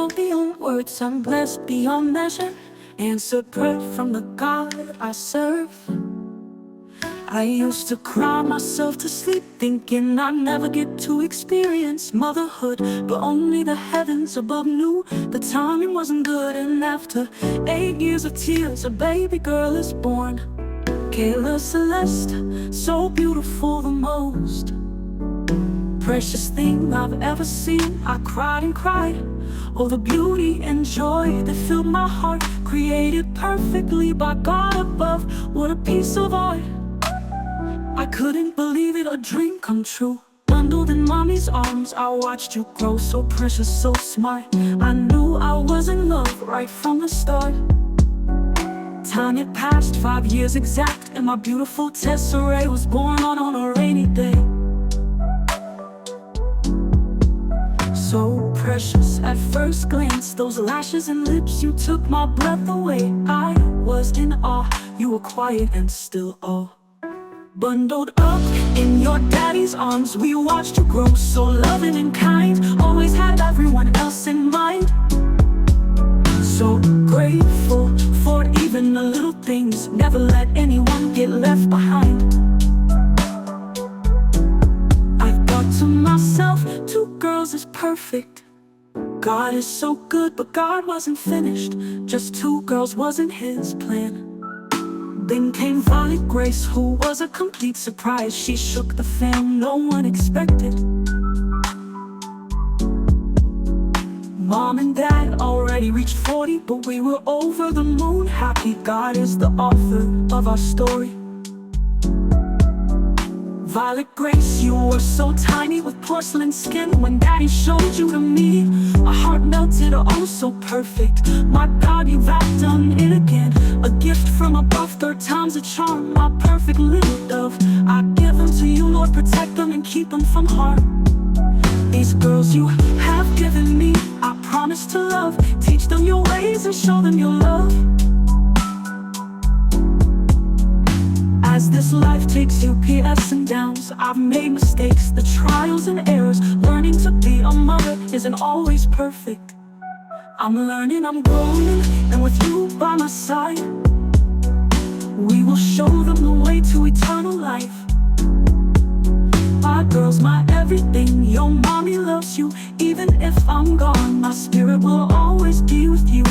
love beyond words, I'm blessed beyond measure. Answered prayer from the God I serve. I used to cry myself to sleep, thinking I'd never get to experience motherhood. But only the heavens above knew the timing wasn't good. And after 8 years of tears, a baby girl is born. Kayla Celeste, so beautiful, the most precious thing I've ever seen. I cried and cried, oh, the beauty and joy that filled my heart. Created perfectly by God above, what a piece of art. I couldn't believe it, a dream come true. Bundled in mommy's arms, I watched you grow, so precious, so smart. I knew I was in love right from the start. Time had passed, 5 years exact, and my beautiful Tesserae was born on a rainy day. So precious at first glance, those lashes and lips, you took my breath away. I was in awe, you were quiet and still all. Bundled up in your daddy's arms, we watched you grow, so loving and kind. Always had everyone else in mind. So grateful for even the little things, never let anyone get left behind. I thought to myself, 2 girls is perfect. God is so good, but God wasn't finished. Just 2 girls wasn't his plan. Then came Violet Grace, who was a complete surprise. She shook the fam no one expected. Mom and Dad already reached 40, but we were over the moon happy. God is the author of our story. Violet Grace, you were so tiny with porcelain skin. When Daddy showed you to me, my heart melted, oh so perfect. My God, you've outdone it again. A gift from above, 3rd time's a charm. My perfect little dove, I give them to you, Lord. Protect them and keep them from harm. These girls you have given me, I promise to love. Teach them your ways and show them your love. As this life takes you ups and downs, I've made mistakes, the trials and errors. Learning to be a mother isn't always perfect. I'm learning, I'm growing, and with you by my side, we will show them the way to eternal life. My girls, my everything, your mommy loves you. Even if I'm gone, my spirit will always be with you.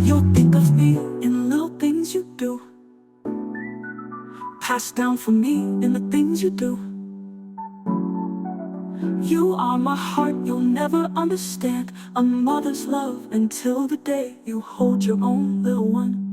You'll think of me in little things you do, passed down from me in the things you do. You are my heart, you'll never understand a mother's love until the day you hold your own little one.